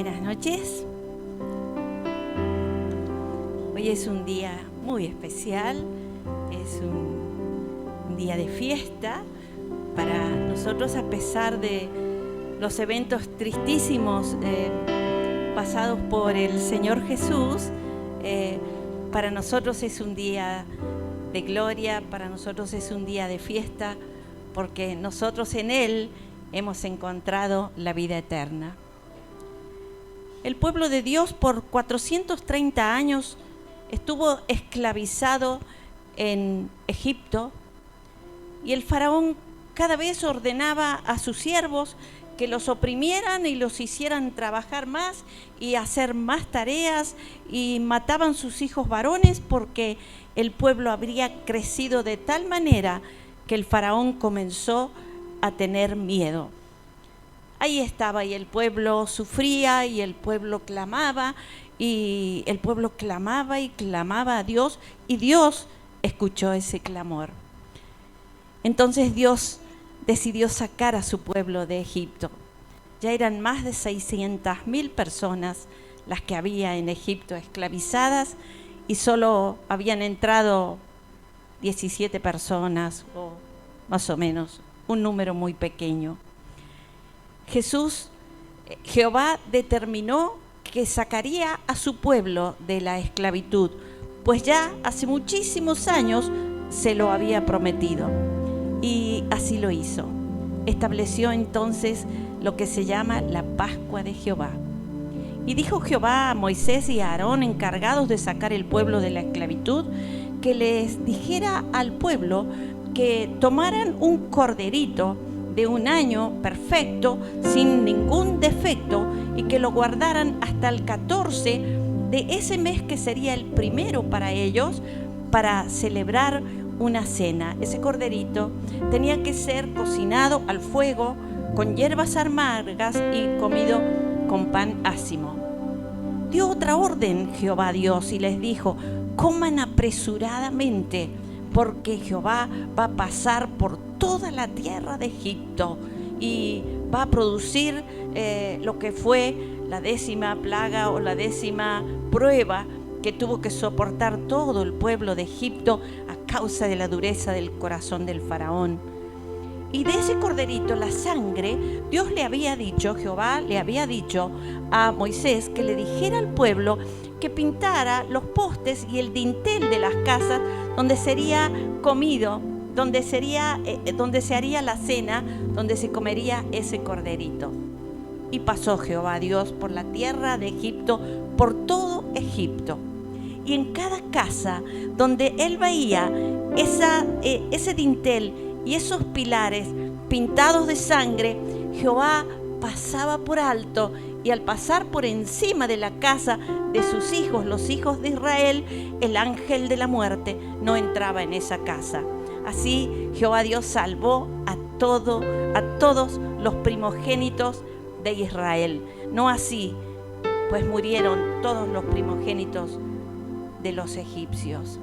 Buenas noches. Hoy es un día muy especial, es un día de fiesta para nosotros, a pesar de los eventos tristísimos pasados por el Señor Jesús. Para nosotros es un día de gloria, para nosotros es un día de fiesta, porque nosotros en Él hemos encontrado la vida eterna. El pueblo de Dios por 430 años estuvo esclavizado en Egipto, y el faraón cada vez ordenaba a sus siervos que los oprimieran y los hicieran trabajar más y hacer más tareas, y mataban sus hijos varones porque el pueblo habría crecido de tal manera que el faraón comenzó a tener miedo. Ahí estaba, y el pueblo sufría, y el pueblo clamaba, y el pueblo clamaba y clamaba a Dios, y Dios escuchó ese clamor. Entonces Dios decidió sacar a su pueblo de Egipto. Ya eran más de 600.000 personas las que había en Egipto esclavizadas, y solo habían entrado 17 personas, o más o menos, un número muy pequeño. Jehová determinó que sacaría a su pueblo de la esclavitud, pues ya hace muchísimos años se lo había prometido, y así lo hizo. Estableció entonces lo que se llama la Pascua de Jehová. Y dijo Jehová a Moisés y a Aarón, encargados de sacar el pueblo de la esclavitud, que les dijera al pueblo que tomaran un corderito de un año perfecto, sin ningún defecto, y que lo guardaran hasta el 14 de ese mes, que sería el primero para ellos, para celebrar una cena. Ese corderito tenía que ser cocinado al fuego con hierbas amargas y comido con pan ácimo. Dio otra orden Jehová Dios y les dijo: coman apresuradamente, porque Jehová va a pasar por toda la tierra de Egipto y va a producir lo que fue la 10ª plaga, o la 10ª prueba que tuvo que soportar todo el pueblo de Egipto a causa de la dureza del corazón del faraón. Y de ese corderito, la sangre, Jehová le había dicho a Moisés que le dijera al pueblo que pintara los postes y el dintel de las casas donde sería comido, donde se haría la cena, donde se comería ese corderito. Y pasó Jehová Dios por la tierra de Egipto, por todo Egipto. Y en cada casa donde él veía ese dintel y esos pilares pintados de sangre, Jehová pasaba por alto, y al pasar por encima de la casa de sus hijos, los hijos de Israel, el ángel de la muerte no entraba en esa casa. Así Jehová Dios salvó a todos los primogénitos de Israel. No así, pues murieron todos los primogénitos de los egipcios.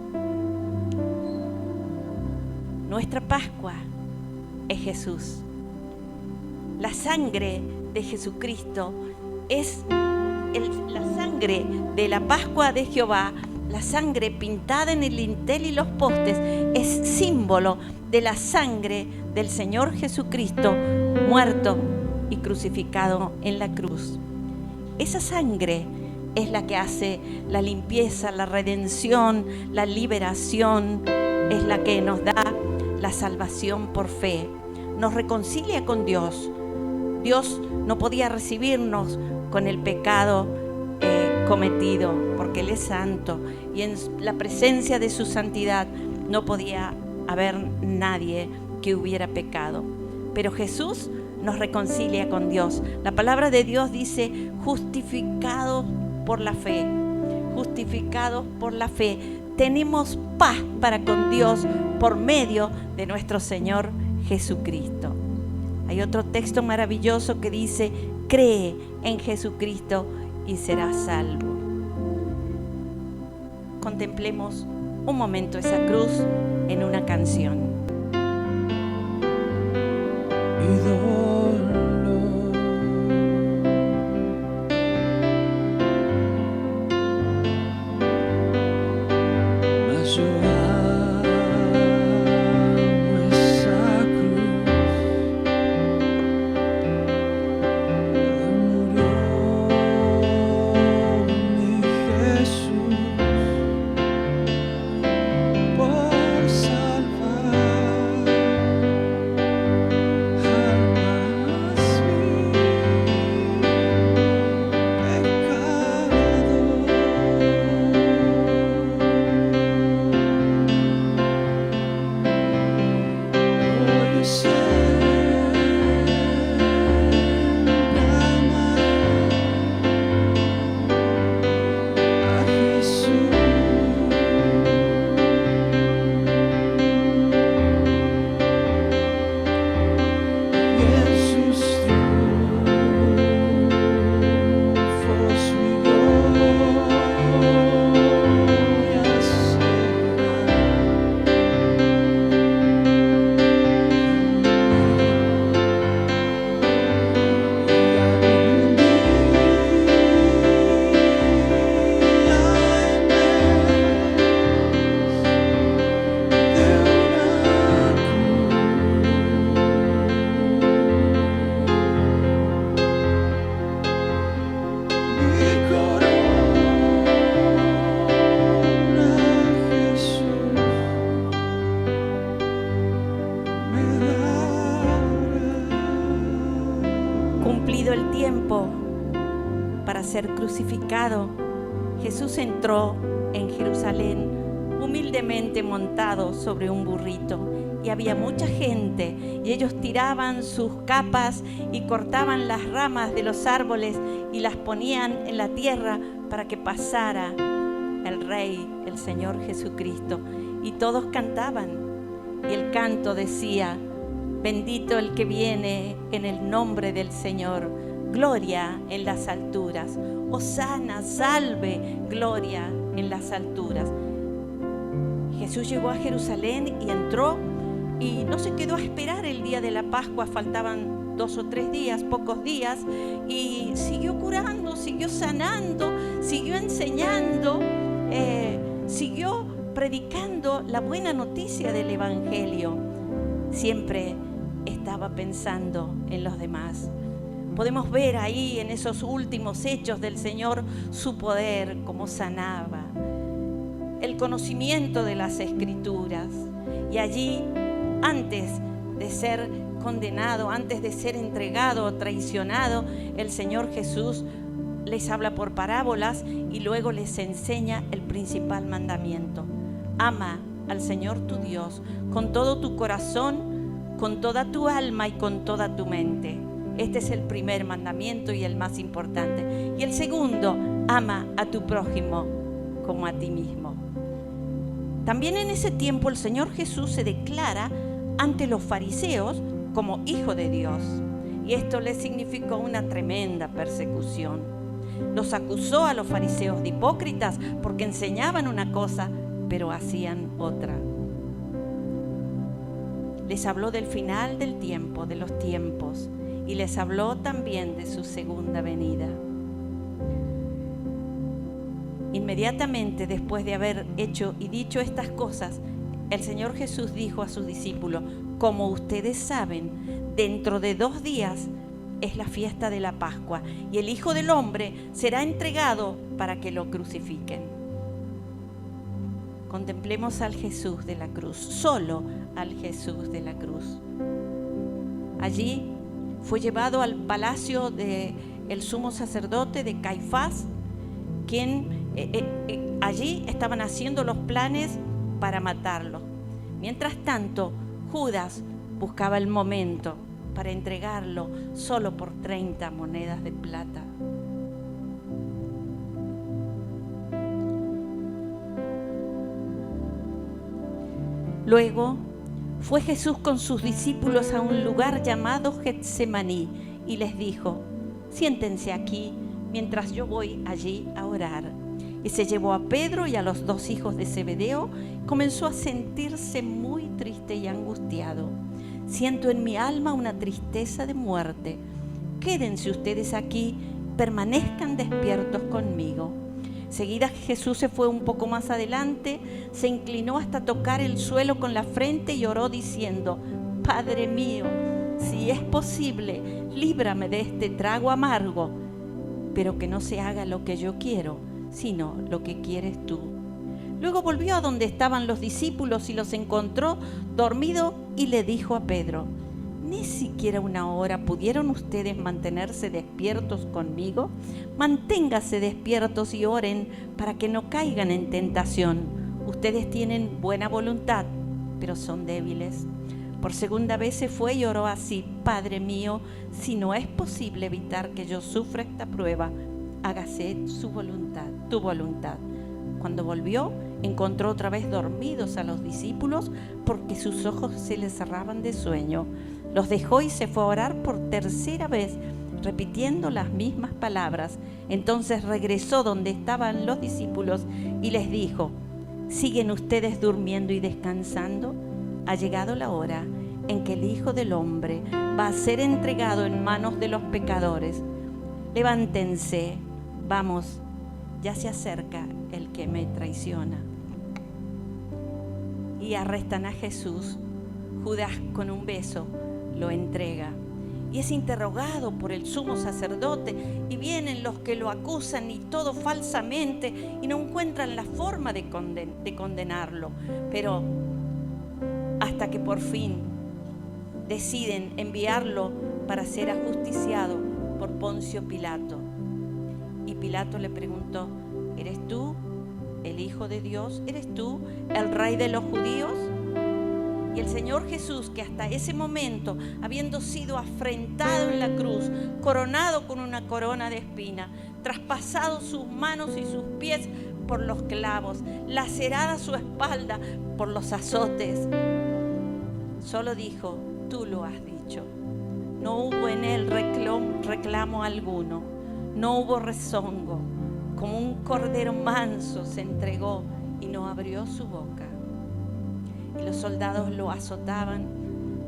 Nuestra Pascua es Jesús. La sangre de Jesucristo es la sangre de la Pascua de Jehová. La sangre pintada en el dintel y los postes es símbolo de la sangre del Señor Jesucristo, muerto y crucificado en la cruz. Esa sangre es la que hace la limpieza, la redención, la liberación, es la que nos da la salvación por fe. Nos reconcilia con Dios. Dios no podía recibirnos con el pecado cometido, porque Él es santo, y en la presencia de su santidad no podía haber nadie que hubiera pecado. Pero Jesús nos reconcilia con Dios. La palabra de Dios dice: justificados por la fe. Justificados por la fe. Tenemos paz para con Dios por medio de nuestro Señor Jesucristo. Hay otro texto maravilloso que dice: cree en Jesucristo y serás salvo. Contemplemos un momento esa cruz en una canción. para ser crucificado, Jesús entró en Jerusalén humildemente montado sobre un burrito. Y había mucha gente, y ellos tiraban sus capas y cortaban las ramas de los árboles y las ponían en la tierra para que pasara el Rey, el Señor Jesucristo. Y todos cantaban, y el canto decía: bendito el que viene en el nombre del Señor, gloria en las alturas, hosana, salve, gloria en las alturas. Jesús llegó a Jerusalén y entró, y no se quedó a esperar el día de la Pascua. Faltaban 2 o 3 días, pocos días, y siguió curando, siguió sanando, siguió enseñando, siguió predicando la buena noticia del Evangelio. Siempre estaba pensando en los demás. Podemos ver ahí en esos últimos hechos del Señor su poder, cómo sanaba, el conocimiento de las Escrituras. Y allí, antes de ser condenado, antes de ser entregado o traicionado, el Señor Jesús les habla por parábolas y luego les enseña el principal mandamiento: ama al Señor tu Dios con todo tu corazón, con toda tu alma y con toda tu mente. Este es el primer mandamiento y el más importante. Y el segundo: ama a tu prójimo como a ti mismo. También en ese tiempo el Señor Jesús se declara ante los fariseos como Hijo de Dios. Y esto le significó una tremenda persecución. Los acusó a los fariseos de hipócritas porque enseñaban una cosa, pero hacían otra. Les habló del final del tiempo, de los tiempos, y les habló también de su segunda venida. Inmediatamente después de haber hecho y dicho estas cosas, el Señor Jesús dijo a sus discípulos: como ustedes saben, dentro de 2 días es la fiesta de la Pascua, y el Hijo del Hombre será entregado para que lo crucifiquen. Contemplemos al Jesús de la cruz, solo al Jesús de la cruz. Allí fue llevado al palacio del sumo sacerdote de Caifás, quien allí estaban haciendo los planes para matarlo. Mientras tanto, Judas buscaba el momento para entregarlo solo por 30 monedas de plata. Luego fue Jesús con sus discípulos a un lugar llamado Getsemaní y les dijo: siéntense aquí mientras yo voy allí a orar. Y se llevó a Pedro y a los 2 hijos de Zebedeo. Comenzó a sentirse muy triste y angustiado. Siento en mi alma una tristeza de muerte. Quédense ustedes aquí, permanezcan despiertos conmigo. Seguida Jesús se fue un poco más adelante, se inclinó hasta tocar el suelo con la frente y oró diciendo: Padre mío, si es posible, líbrame de este trago amargo, pero que no se haga lo que yo quiero, sino lo que quieres tú. Luego volvió a donde estaban los discípulos y los encontró dormidos y le dijo a Pedro: ¿ni siquiera 1 hora pudieron ustedes mantenerse despiertos conmigo? Manténganse despiertos y oren para que no caigan en tentación. Ustedes tienen buena voluntad, pero son débiles. Por segunda vez se fue y oró así: Padre mío, si no es posible evitar que yo sufra esta prueba, hágase tu voluntad. Cuando volvió, encontró otra vez dormidos a los discípulos porque sus ojos se les cerraban de sueño. Los dejó y se fue a orar por 3ª vez, repitiendo las mismas palabras. Entonces regresó donde estaban los discípulos y les dijo: ¿siguen ustedes durmiendo y descansando? Ha llegado la hora en que el Hijo del Hombre va a ser entregado en manos de los pecadores. Levántense, vamos, ya se acerca el que me traiciona. Y arrestan a Jesús. Judas, con un beso, lo entrega y es interrogado por el sumo sacerdote, y vienen los que lo acusan y todo falsamente, y no encuentran la forma de condenarlo, pero hasta que por fin deciden enviarlo para ser ajusticiado por Poncio Pilato. Pilato le preguntó: ¿eres tú el Hijo de Dios? ¿Eres tú el Rey de los judíos? Y el Señor Jesús, que hasta ese momento, habiendo sido afrentado en la cruz, coronado con una corona de espina, traspasado sus manos y sus pies por los clavos, lacerada su espalda por los azotes, solo dijo: tú lo has dicho. No hubo en él reclamo alguno, no hubo rezongo. Como un cordero manso se entregó y no abrió su boca. Y los soldados lo azotaban,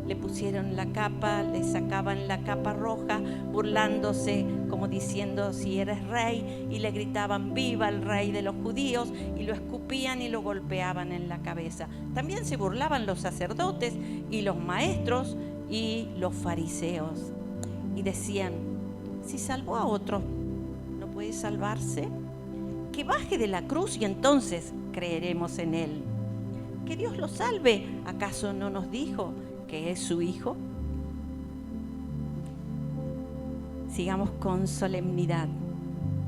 le pusieron la capa, le sacaban la capa roja, burlándose, como diciendo: si eres rey, y le gritaban: viva el rey de los judíos, y lo escupían y lo golpeaban en la cabeza. También se burlaban los sacerdotes y los maestros y los fariseos, y decían: si salvó a otros, ¿no puede salvarse? Que baje de la cruz y entonces creeremos en él. Que Dios lo salve, ¿acaso no nos dijo que es su Hijo? Sigamos con solemnidad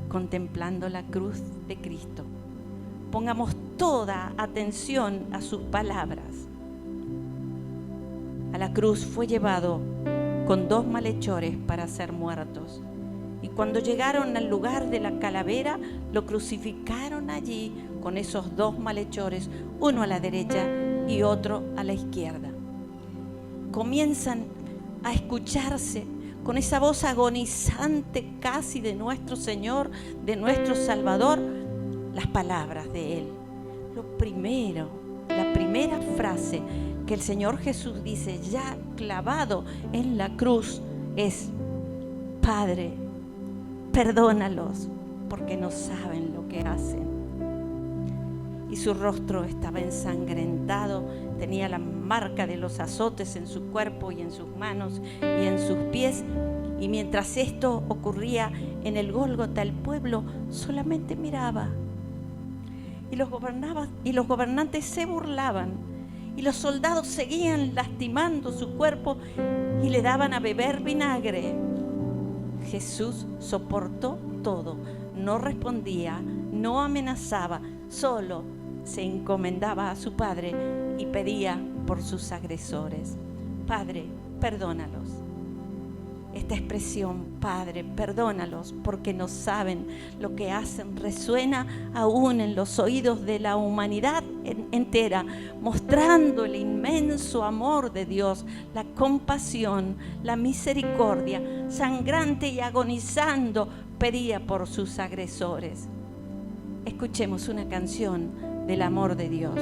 contemplando la cruz de Cristo. Pongamos toda atención a sus palabras. A la cruz fue llevado con 2 malhechores para ser muertos. Y cuando llegaron al lugar de la calavera, lo crucificaron allí con esos 2 malhechores, uno a la derecha y otro a la izquierda. Comienzan a escucharse con esa voz agonizante casi de nuestro Señor, de nuestro Salvador, las palabras de Él. La primera frase que el Señor Jesús dice ya clavado en la cruz es: Padre, perdónalos, porque no saben lo que hacen. Y su rostro estaba ensangrentado, tenía la marca de los azotes en su cuerpo y en sus manos y en sus pies. Y mientras esto ocurría en el Gólgota, el pueblo solamente miraba. Y los gobernantes se burlaban, y los soldados seguían lastimando su cuerpo y le daban a beber vinagre. Jesús soportó todo, no respondía, no amenazaba, solo se encomendaba a su Padre y pedía por sus agresores: Padre, perdónalos. Esta expresión, Padre, perdónalos, porque no saben lo que hacen, resuena aún en los oídos de la humanidad entera, mostrando el inmenso amor de Dios, la compasión, la misericordia, sangrante y agonizando, pedía por sus agresores. Escuchemos una canción del amor de Dios.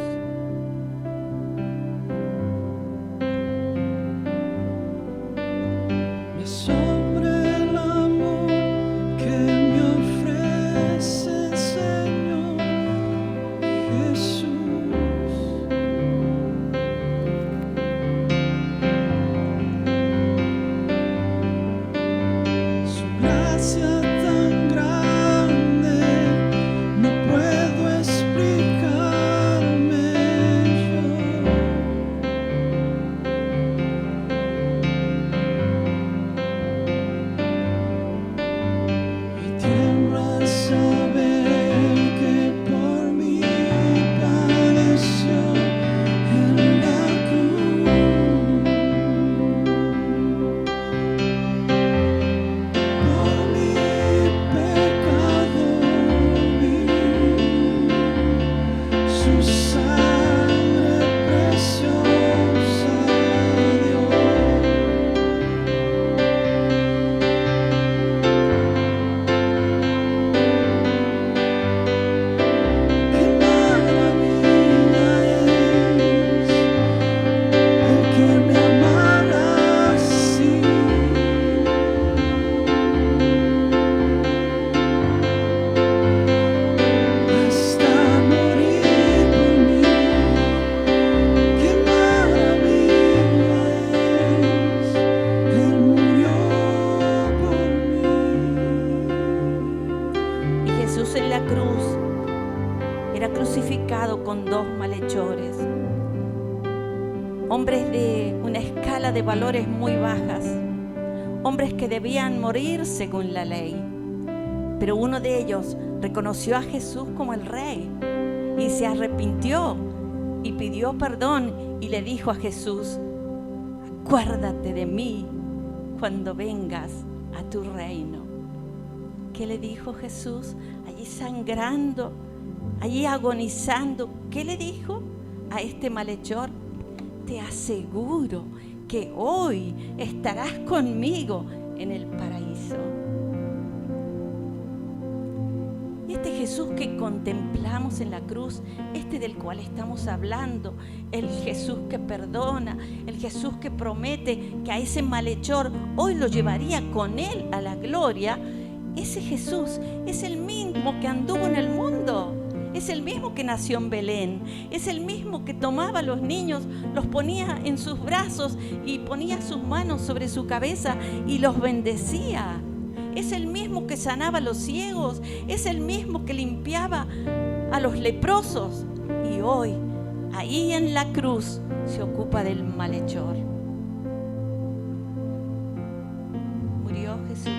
Hombres de una escala de valores muy bajas, hombres que debían morir según la ley, Pero uno de ellos reconoció a Jesús como el Rey y se arrepintió y pidió perdón y le dijo a Jesús: acuérdate de mí cuando vengas a tu reino. ¿Qué le dijo Jesús? Allí sangrando, allí agonizando. ¿Qué le dijo a este malhechor? Te aseguro que hoy estarás conmigo en el paraíso. Y este Jesús que contemplamos en la cruz, este del cual estamos hablando, el Jesús que perdona, el Jesús que promete que a ese malhechor hoy lo llevaría con él a la gloria, ese Jesús es el mismo que anduvo en el mundo. Es el mismo que nació en Belén, es el mismo que tomaba a los niños, los ponía en sus brazos y ponía sus manos sobre su cabeza y los bendecía. Es el mismo que sanaba a los ciegos, es el mismo que limpiaba a los leprosos. Y hoy, ahí en la cruz, se ocupa del malhechor. Murió Jesús.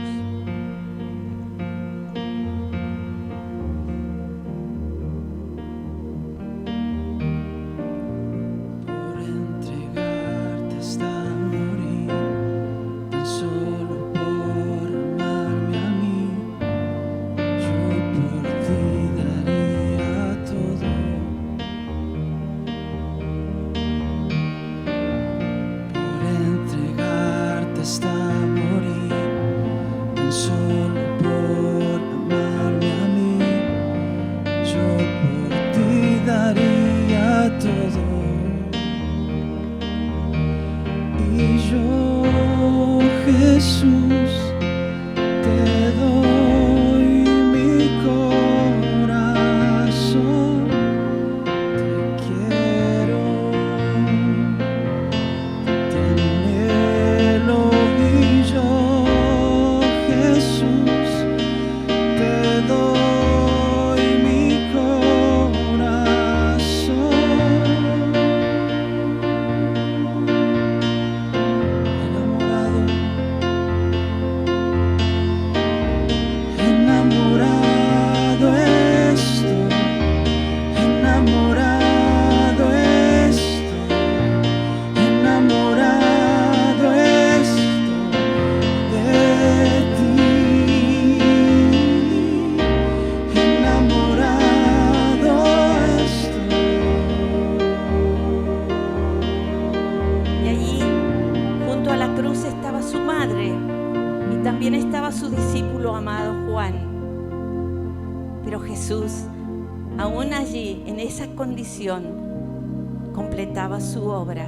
Completaba su obra.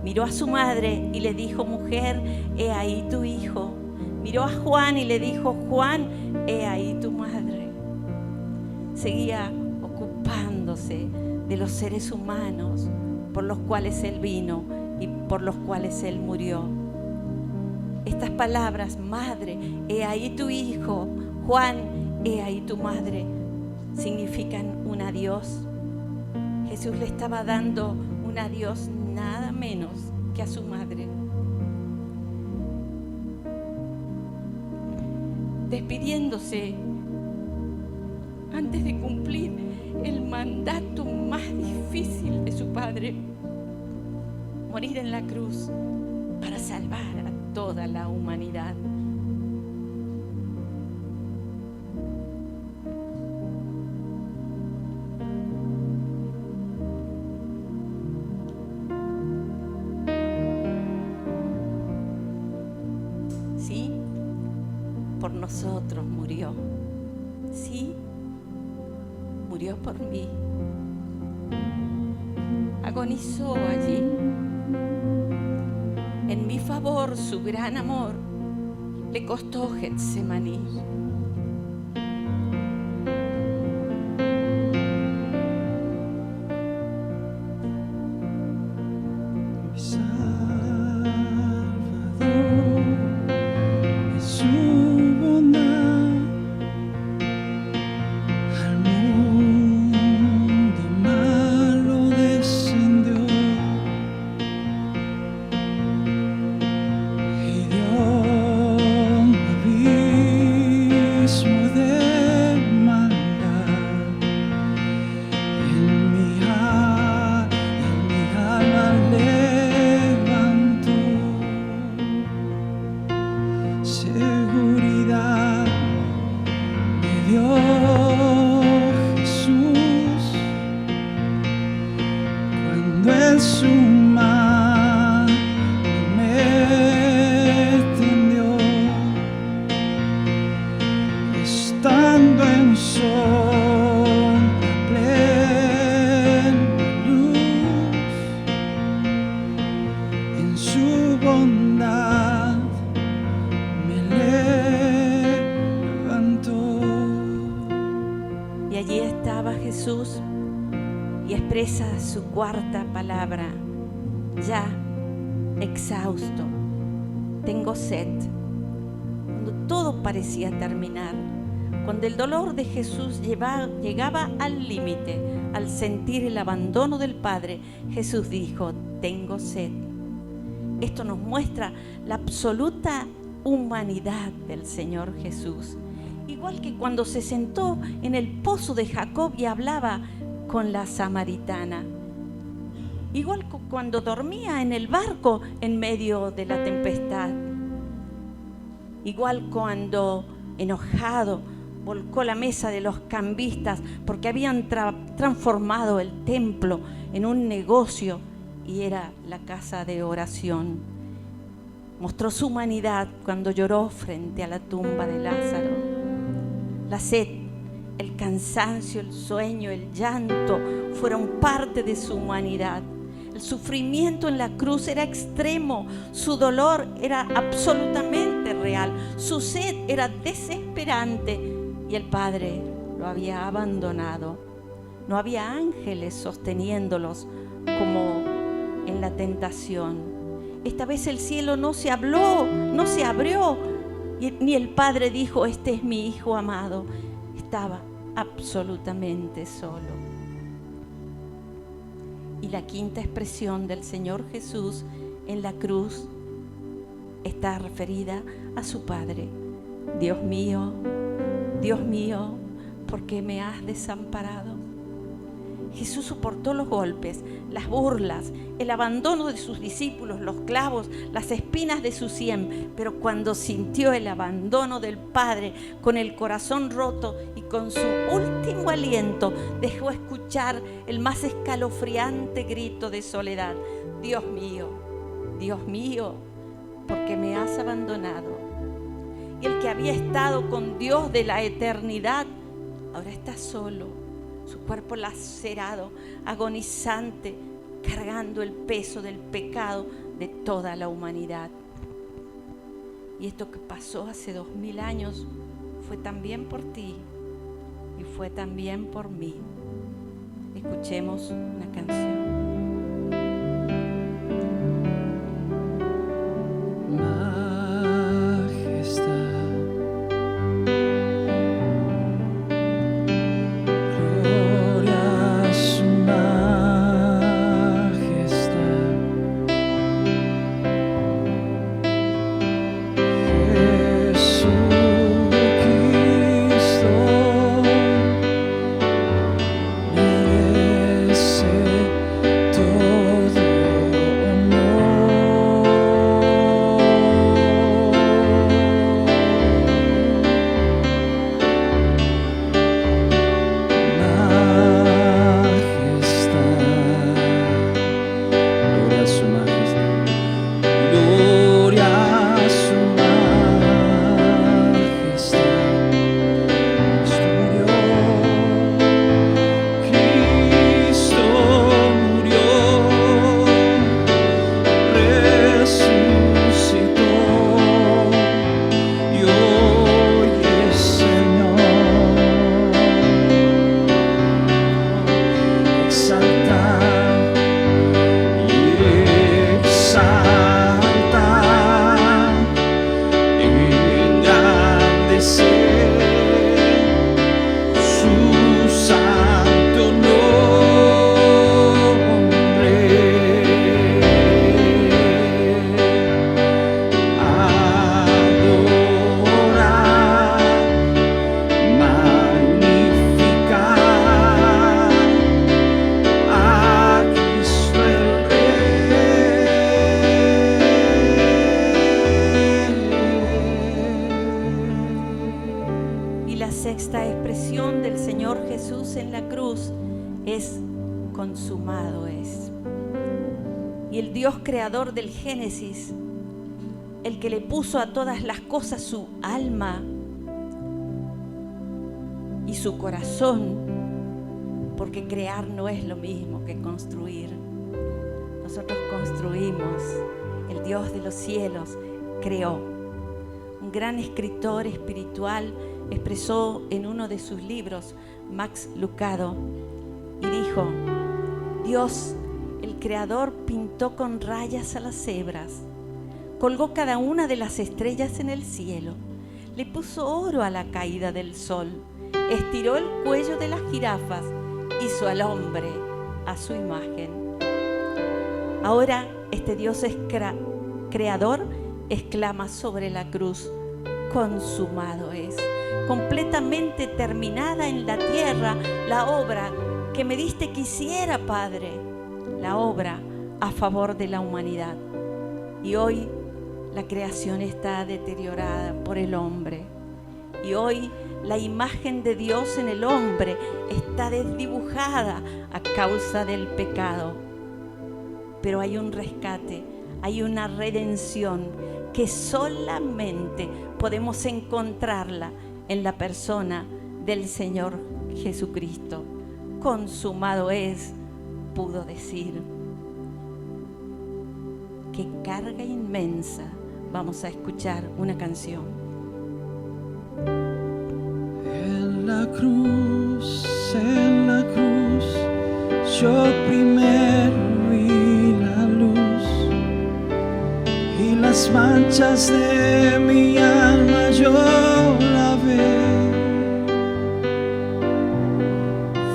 Miró a su madre y le dijo: mujer, he ahí tu hijo. Miró a Juan y le dijo: Juan, he ahí tu madre. Seguía ocupándose de los seres humanos por los cuales él vino y por los cuales él murió. Estas palabras: madre, he ahí tu hijo, Juan, he ahí tu madre, significan un adiós. Jesús le estaba dando un adiós nada menos que a su madre. Despidiéndose antes de cumplir el mandato más difícil de su padre: morir en la cruz para salvar a toda la humanidad. Por nosotros murió. Sí, murió por mí. Agonizó allí. En mi favor, su gran amor le costó Getsemaní. son plena luz, en su bondad me levantó. Y allí estaba Jesús y expresa su cuarta palabra: ya, exhausto, tengo sed. Cuando todo parecía terminar, cuando el dolor de Jesús llegaba al límite, al sentir el abandono del Padre, Jesús dijo: tengo sed. Esto nos muestra la absoluta humanidad del Señor Jesús. Igual que cuando se sentó en el pozo de Jacob y hablaba con la samaritana. Igual que cuando dormía en el barco en medio de la tempestad. Igual cuando, enojado, volcó la mesa de los cambistas porque habían transformado el templo en un negocio y era la casa de oración. Mostró su humanidad cuando lloró frente a la tumba de Lázaro. La sed, el cansancio, el sueño, el llanto fueron parte de su humanidad. El sufrimiento en la cruz era extremo, su dolor era absolutamente real, su sed era desesperante y el Padre lo había abandonado. No había ángeles sosteniéndolos como en la tentación. Esta vez el cielo no se abrió, ni el Padre dijo: este es mi Hijo amado. Estaba absolutamente solo. Y la quinta expresión del Señor Jesús en la cruz está referida a su Padre. Dios mío, ¿por qué me has desamparado? Jesús soportó los golpes, las burlas, el abandono de sus discípulos, los clavos, las espinas de su sien, pero cuando sintió el abandono del Padre, con el corazón roto y con su último aliento, dejó escuchar el más escalofriante grito de soledad: Dios mío, ¿por qué me has abandonado? Y el que había estado con Dios de la eternidad, ahora está solo. Su cuerpo lacerado, agonizante, cargando el peso del pecado de toda la humanidad. Y esto que pasó hace 2000 años fue también por ti y fue también por mí. Escuchemos una canción. Sexta expresión del Señor Jesús en la cruz es: consumado es. Y el Dios creador del Génesis, el que le puso a todas las cosas su alma y su corazón, porque crear no es lo mismo que construir. Nosotros construimos, el Dios de los cielos creó. Un gran escritor espiritual expresó en uno de sus libros, Max Lucado, y dijo: Dios, el Creador, pintó con rayas a las cebras, colgó cada una de las estrellas en el cielo, le puso oro a la caída del sol, estiró el cuello de las jirafas, hizo al hombre a su imagen. Ahora este Dios es creador, exclama sobre la cruz: consumado es. Completamente terminada en la tierra la obra que me diste que hiciera, Padre, la obra a favor de la humanidad. Y hoy la creación está deteriorada por el hombre. Y hoy la imagen de Dios en el hombre está desdibujada a causa del pecado. Pero hay un rescate, hay una redención que solamente podemos encontrarla en la persona del Señor Jesucristo. Consumado es, pudo decir. Qué carga inmensa. Vamos a escuchar una canción. En la cruz, yo primero vi la luz y las manchas de mi alma yo lavé.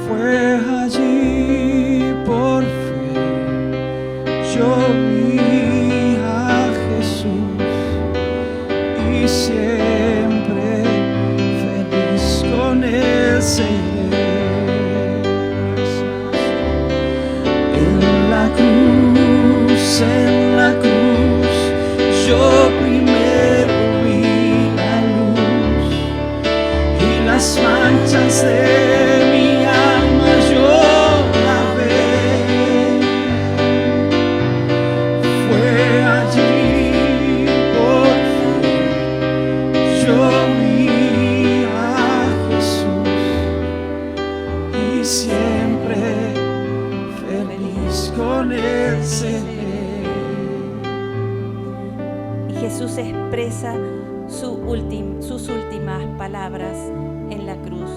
Fue allí por fe, yo vi a Jesús y siempre feliz con él seré. En la cruz, yo primero vi la luz y las manchas de mi alma yo lavé. Fue allí por fe, yo vi a Jesús y siempre feliz con él seré. Jesús expresa sus últimas palabras en la cruz.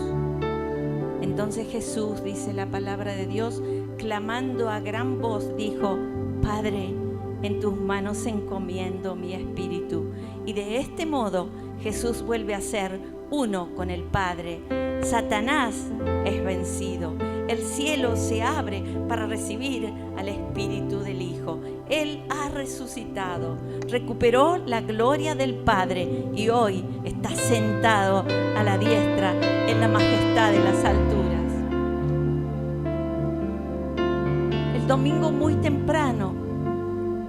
Entonces Jesús, dice la palabra de Dios, clamando a gran voz, dijo: Padre, en tus manos encomiendo mi espíritu. Y de este modo Jesús vuelve a ser uno con el Padre. Satanás es vencido. El cielo se abre para recibir al Espíritu del Hijo. Él ha resucitado, recuperó la gloria del Padre y hoy está sentado a la diestra en la majestad de las alturas. El domingo muy temprano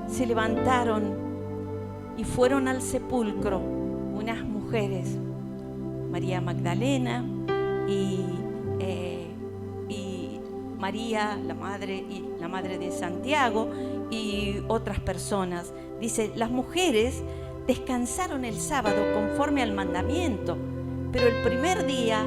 se levantaron y fueron al sepulcro unas mujeres, María Magdalena y María, la madre de Santiago, y otras personas. Dice, las mujeres descansaron el sábado conforme al mandamiento, pero el primer día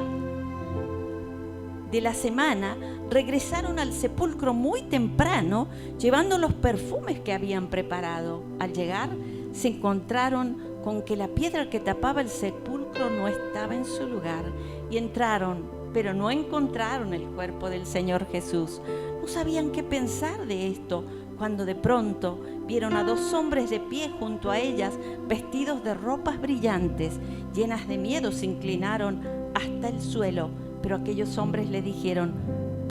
de la semana regresaron al sepulcro muy temprano, llevando los perfumes que habían preparado. Al llegar, se encontraron con que la piedra que tapaba el sepulcro no estaba en su lugar, y entraron, pero no encontraron el cuerpo del Señor Jesús. No sabían qué pensar de esto, cuando de pronto vieron a dos hombres de pie junto a ellas, vestidos de ropas brillantes. Llenas de miedo se inclinaron hasta el suelo, pero aquellos hombres le dijeron: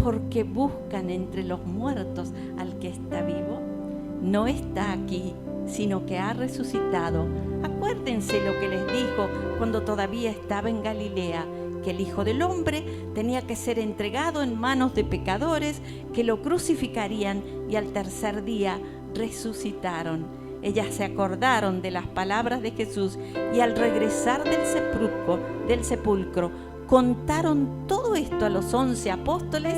¿por qué buscan entre los muertos al que está vivo? No está aquí, sino que ha resucitado. Acuérdense lo que les dijo cuando todavía estaba en Galilea, que el Hijo del Hombre tenía que ser entregado en manos de pecadores, que lo crucificarían y al tercer día resucitaron. Ellas se acordaron de las palabras de Jesús y al regresar del sepulcro contaron todo esto a los 11 apóstoles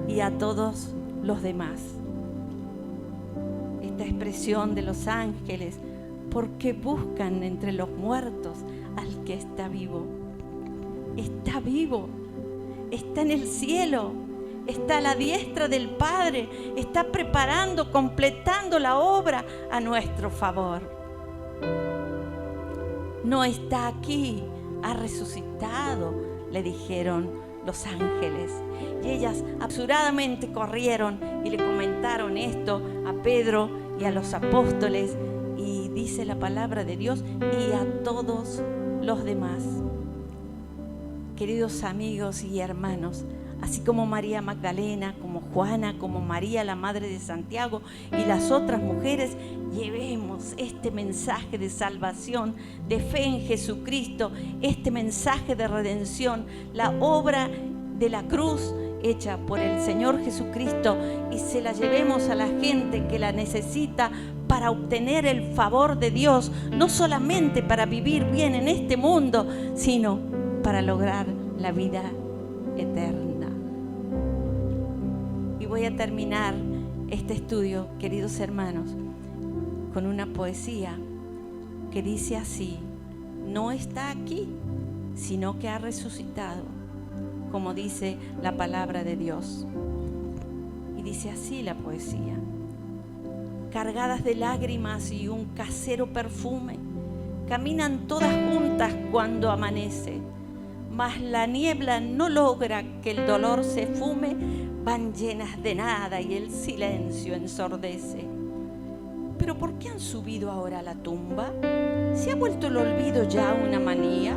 y a todos los demás. Esta expresión de los ángeles, ¿por qué buscan entre los muertos al que está vivo? está vivo, está en el cielo, está a la diestra del Padre, está preparando, completando la obra a nuestro favor. No está aquí, ha resucitado, le dijeron los ángeles. Y ellas apresuradamente corrieron y le comentaron esto a Pedro y a los apóstoles, y dice la palabra de Dios, y a todos los demás. Queridos amigos y hermanos, así como María Magdalena, como Juana, como María, la madre de Santiago, y las otras mujeres, llevemos este mensaje de salvación, de fe en Jesucristo, este mensaje de redención, la obra de la cruz hecha por el Señor Jesucristo, y se la llevemos a la gente que la necesita para obtener el favor de Dios, no solamente para vivir bien en este mundo, sino para lograr la vida eterna. Y voy a terminar este estudio, queridos hermanos, con una poesía que dice así: no está aquí, sino que ha resucitado, como dice la palabra de Dios. Y dice así la poesía: cargadas de lágrimas y un casero perfume, caminan todas juntas cuando amanece, mas la niebla no logra que el dolor se fume, van llenas de nada y el silencio ensordece. ¿Pero por qué han subido ahora a la tumba? ¿Se ha vuelto el olvido ya una manía?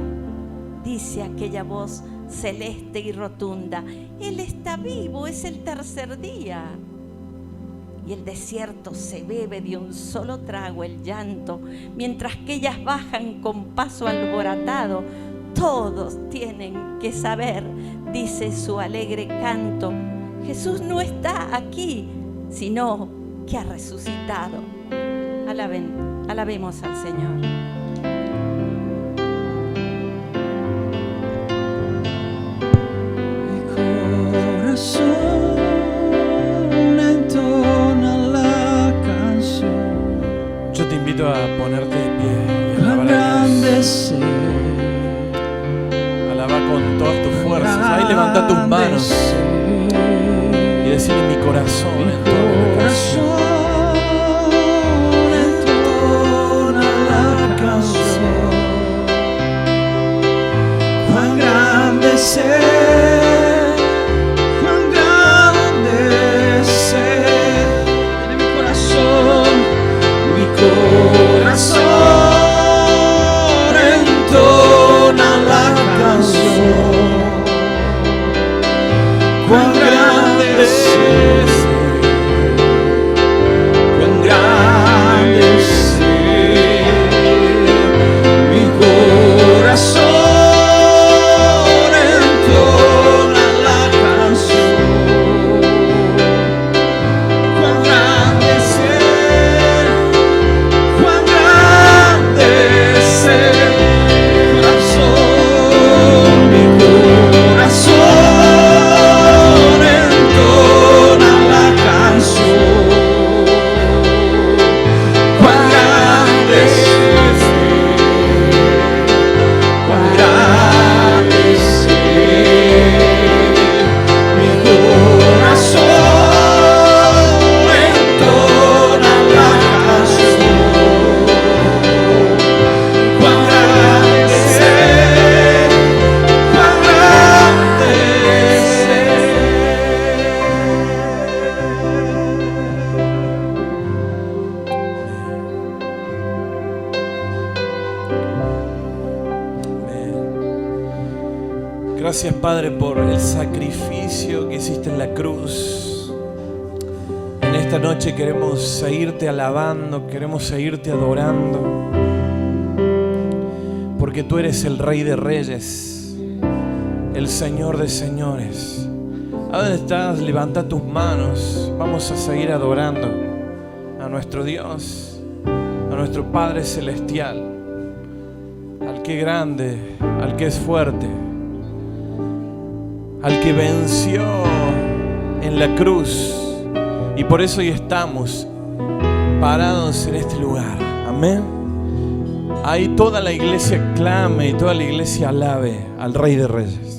Dice aquella voz celeste y rotunda: Él está vivo, es el tercer día. Y el desierto se bebe de un solo trago el llanto, mientras que ellas bajan con paso alborotado. Todos tienen que saber, dice su alegre canto, Jesús no está aquí, sino que ha resucitado. Alabemos al Señor. Mi corazón entona la canción. Yo te invito a ponerte de pie y Cuán alabar a grande Dios. es Él. Alaba con todas tus fuerzas. Ahí levanta tus manos y decirle: mi corazón entona la canción. Cuán grande es Él, cuán grande es Él. En mi corazón entona la canción. Cuán grande es Él, cuán grande es Él. Mi corazón entona la canción. Cuán grande es Él, cuán grande es Él. Mi corazón entona la canción. Cuán grande es Él, cuán grande es Él. Mi corazón entona la canción. Cuán grande es Él, cuán grande es Amén. Gracias, Padre, por el sacrificio que hiciste en la cruz. En esta noche queremos seguirte alabando, queremos seguirte adorando, porque tú eres el Rey de Reyes, el Señor de Señores. ¿A dónde estás? Levanta tus manos. Vamos a seguir adorando a nuestro Dios, a nuestro Padre Celestial, al que es grande, al que es fuerte, al que venció en la cruz. Y por eso hoy estamos parados en este lugar. Amén. Ahí toda la iglesia clame y toda la iglesia alabe al Rey de Reyes.